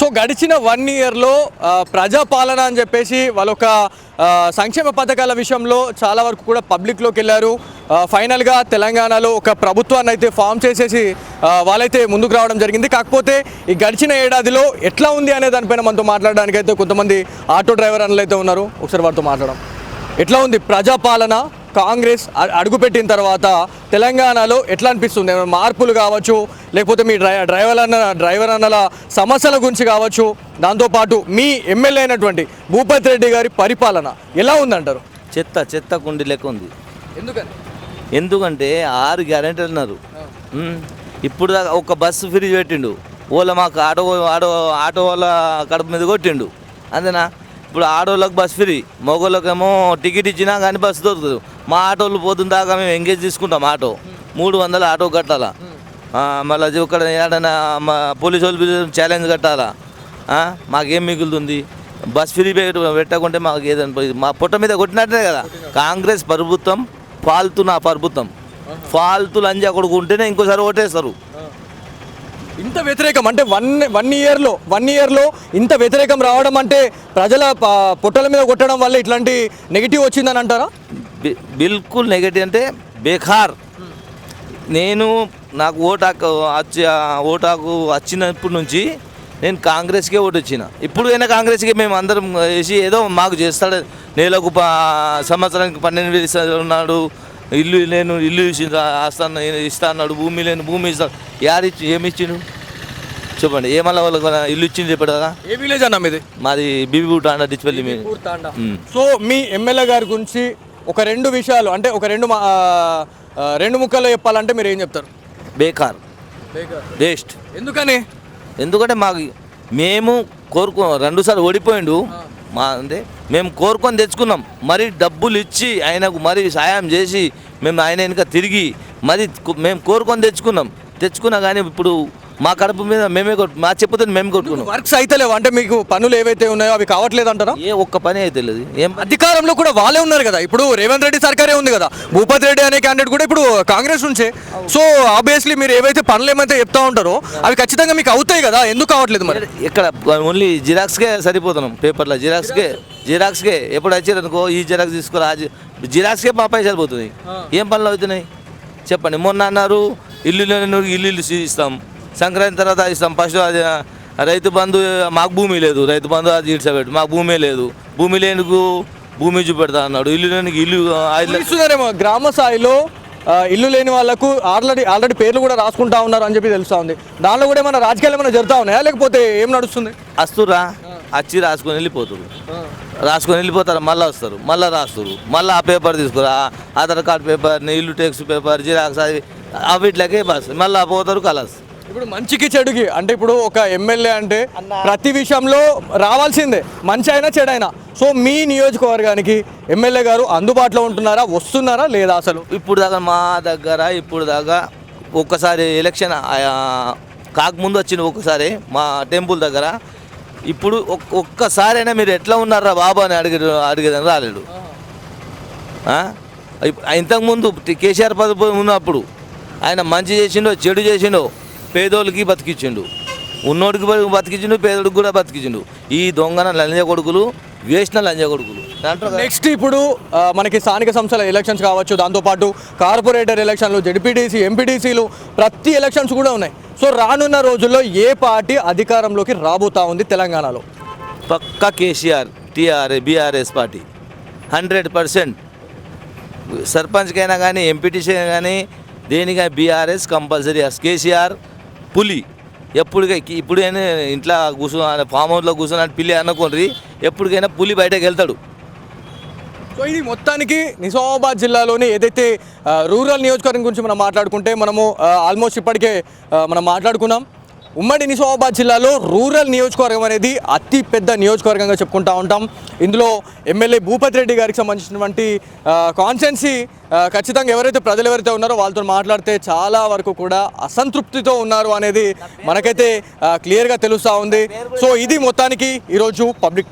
So గడిచిన 1 ఇయర్లో ప్రజాపాలన అని చెప్పేసి వాళ్ళొక సంక్షేమ పథకాల విషయంలో చాలా వరకు కూడా పబ్లిక్లోకి వెళ్ళారు. ఫైనల్గా తెలంగాణలో ఒక ప్రభుత్వాన్ని అయితే ఫామ్ చేసేసి వాళ్ళైతే ముందుకు రావడం జరిగింది. కాకపోతే ఈ గడిచిన ఏడాదిలో ఎట్లా ఉంది అనే దానిపైన మనతో మాట్లాడడానికి అయితే కొంతమంది ఆటో డ్రైవర్ అన్నలు అయితే ఉన్నారు. ఒకసారి వారితో మాట్లాడడం. ఎట్లా ఉంది ప్రజాపాలన? కాంగ్రెస్ అడుగుపెట్టిన తర్వాత తెలంగాణలో ఎట్లా అనిపిస్తుంది? మార్పులు కావచ్చు, లేకపోతే మీ డ్రైవర్ అన్నల సమస్యల గురించి కావచ్చు, దాంతోపాటు మీ ఎమ్మెల్యే అయినటువంటి భూపతి రెడ్డి గారి పరిపాలన ఎలా ఉందంటారు? చెత్త కుండి లెక్క ఉంది. ఎందుకంటే 6 గ్యారెంటీలు అన్నారు. ఇప్పుడు దాకా ఒక బస్సు ఫ్రీ పెట్టిండు. ఓలా మాకు ఆటో వాళ్ళ కడుపు మీద కొట్టిండు. అంతేనా? ఇప్పుడు ఆటోళ్ళకి బస్ ఫ్రీ, మగోళ్ళకేమో టికెట్ ఇచ్చినా కానీ బస్సు దొరుకుతుంది. మా ఆటోళ్ళు పోతున్న దాకా మేము ఎంగేజ్ తీసుకుంటాం. ఆటో 300 ఆటో కట్టాలా. మళ్ళీ ఇక్కడ ఏడైనా మా పోలీసు వాళ్ళు ఛాలెంజ్ కట్టాలా. మాకేం మిగులుతుంది? బస్ ఫ్రీ పెట్టకుంటే మాకు ఏదైనా మా పొట్ట మీద కొట్టినట్టే కదా. కాంగ్రెస్ ప్రభుత్వం ప్రభుత్వం ఫాల్తు లంజా కొడుకుంటేనే ఇంకోసారి ఓటేస్తారు. ఇంత వ్యతిరేకం అంటే వన్ ఇయర్లో ఇంత వ్యతిరేకం రావడం అంటే ప్రజల పొట్టల మీద కొట్టడం వల్ల ఇట్లాంటి నెగిటివ్ వచ్చిందని అంటారా? బిల్కుల్ నెగిటివ్ అంటే బేఖార్. నాకు ఓటాకు వచ్చినప్పటి నుంచి నేను కాంగ్రెస్కే ఓటు వచ్చిన. ఇప్పుడైనా కాంగ్రెస్కే మేము అందరం వేసి ఏదో మాకు చేస్తాడు. నెలకు సంవత్సరానికి 12,000 ఉన్నాడు. ఇల్లు ఇస్తా అన్నాడు. భూమి లేని భూమి ఇస్తాడు. ఏమి ఇచ్చిండు చెప్పండి? ఏమన్నా వాళ్ళకి ఇల్లు ఇచ్చింది చెప్పాడు కదా. ఏ విలేజ్ అన్న మీది? మాది బీబీపూర్ తాండా, డిచ్పల్లి. సో మీ ఎమ్మెల్యే గారి గురించి ఒక 2 విషయాలు అంటే ఒక 2 ముక్కల్లో చెప్పాలంటే మీరు ఏం చెప్తారు? బేకార్, వేస్ట్. ఎందుకంటే మేము 2 సార్లు ఓడిపోయిండు. అంటే మేము కోరుకొని తెచ్చుకున్నాం. మరి డబ్బులు ఇచ్చి ఆయనకు మరి సాయం చేసి మేము ఆయన వెనుక తిరిగి మరి మేము కోరుకొని తెచ్చుకున్నా కానీ ఇప్పుడు మా కడుపు మీద మా చెప్పుతో మేము కొట్టుకున్నాం. వర్క్స్ అయితే లేవు అంటే మీకు పనులు ఏవైతే ఉన్నాయో అవి కావట్లేదు అంటారా? ఏ ఒక్క పని అయితే లేదు. అధికారంలో కూడా వాళ్ళే ఉన్నారు కదా. ఇప్పుడు రేవంత్ రెడ్డి సర్కారే ఉంది కదా. భూపతి రెడ్డి అనే క్యాండిడేట్ కూడా ఇప్పుడు కాంగ్రెస్ నుంచే. సో ఆబ్వియస్లీ మీరు ఏవైతే పనులు ఏమైతే చెప్తా ఉంటారో అవి ఖచ్చితంగా మీకు అవుతాయి కదా. ఎందుకు కావట్లేదు మరి? ఇక్కడ ఓన్లీ జిరాక్స్కే సరిపోతున్నాం. పేపర్లో జిరాక్స్కే ఎప్పుడు వచ్చారనుకో ఈ జిరాక్స్ తీసుకోరా, జిరాక్స్కే మా పైసలు పోతున్నాయి. ఏం పనులు అవుతున్నాయి చెప్పండి? మొన్న అన్నారు ఇల్లు ఇస్తాం, సంక్రాంతి తర్వాత ఇస్తాం. ఫస్ట్ రైతు బంధు, మాకు భూమి లేదు. రైతు బంధు అది ఇడ్సబెట్టు, మాకు భూమే లేదు. భూమి లేనికు భూమి చూపెడతా అన్నాడు. ఇల్లు లేనికి ఇల్లు ఇస్తున్నారేమో. గ్రామ స్థాయిలో ఇల్లు లేని వాళ్ళకు ఆల్రెడీ పేర్లు కూడా రాసుకుంటా ఉన్నారు అని చెప్పి తెలుస్తూ ఉంది. దానిలో కూడా ఏమైనా రాజకీయాలు ఏమైనా జరుగుతూ ఉన్నాయా లేకపోతే ఏం నడుస్తుంది? వస్తురా వచ్చి రాసుకొని వెళ్ళిపోతారు. మళ్ళీ వస్తారు, మళ్ళీ రాస్తారు, మళ్ళీ ఆ పేపర్ తీసుకురా, ఆధార్ కార్డు పేపర్, ఇల్లు ట్యాక్స్ పేపర్, జిరాక్స్ అవిట్లకే బస్ మళ్ళీ పోతారు కలర్స్. ఇప్పుడు మంచికి చెడుకి అంటే ఇప్పుడు ఒక ఎమ్మెల్యే అంటే ప్రతి విషయంలో రావాల్సిందే, మంచి అయినా చెడైనా. సో మీ నియోజకవర్గానికి ఎమ్మెల్యే గారు అందుబాటులో ఉంటున్నారా, వస్తున్నారా లేదా? అసలు ఇప్పుడు దాకా ఒక్కసారి ఎలక్షన్ కాకముందు వచ్చింది, ఒక్కసారి మా టెంపుల్ దగ్గర. ఇప్పుడు ఒక్కసారైనా మీరు ఎట్లా ఉన్నారా బాబు అని అడిగేదని రాలేడు. ఇంతకుముందు కేసీఆర్ పదవి ఉన్నప్పుడు ఆయన మంచి చేసిండో చెడు చేసిండో, పేదోళ్ళకి బతికించిండు, ఉన్నోడికి బతికించిండు, పేదోడికి కూడా బతికించిండు. ఈ దొంగన లంజ కొడుకులు, వేసిన లంజ కొడుకులు. నెక్స్ట్ ఇప్పుడు మనకి స్థానిక సంస్థల ఎలక్షన్స్ కావచ్చు, దాంతోపాటు కార్పొరేటర్ ఎలక్షన్లు, జెడ్పీటీసీ, ఎంపీటీసీలు, ప్రతి ఎలక్షన్స్ కూడా ఉన్నాయి. సో రానున్న రోజుల్లో ఏ పార్టీ అధికారంలోకి రాబోతా ఉంది తెలంగాణలో? పక్కా కేసీఆర్, బీఆర్ఎస్ పార్టీ 100%. సర్పంచ్కైనా కానీ, ఎంపీటీసీ అయినా కానీ, దేనికైనా బీఆర్ఎస్ కంపల్సరీ. కేసీఆర్ పులి. ఇప్పుడైనా ఇంట్లో కూర్చొని ఫామ్ హౌస్లో కూర్చొని పిల్లి అనుకోండి, ఎప్పటికైనా పులి బయటకు వెళ్తాడు. సో ఇది మొత్తానికి నిజామాబాద్ జిల్లాలోని ఏదైతే రూరల్ నియోజకవర్గం గురించి మనం మాట్లాడుకుంటే మనము ఆల్మోస్ట్ ఇప్పటికే మనం మాట్లాడుకున్నాం. ఉమ్మడి నిజామాబాద్ జిల్లాలో రూరల్ నియోజకవర్గం అనేది అతి పెద్ద నియోజకవర్గంగా చెప్పుకుంటూ ఉంటాం. ఇందులో ఎమ్మెల్యే భూపతి రెడ్డి గారికి సంబంధించినటువంటి కాన్స్టిట్యున్సీ ఖచ్చితంగా ప్రజలు ఎవరైతే ఉన్నారో వాళ్ళతో మాట్లాడితే చాలా వరకు కూడా అసంతృప్తితో ఉన్నారు అనేది మనకైతే క్లియర్గా తెలుస్తూ ఉంది. సో ఇది మొత్తానికి ఈరోజు పబ్లిక్ టాక్.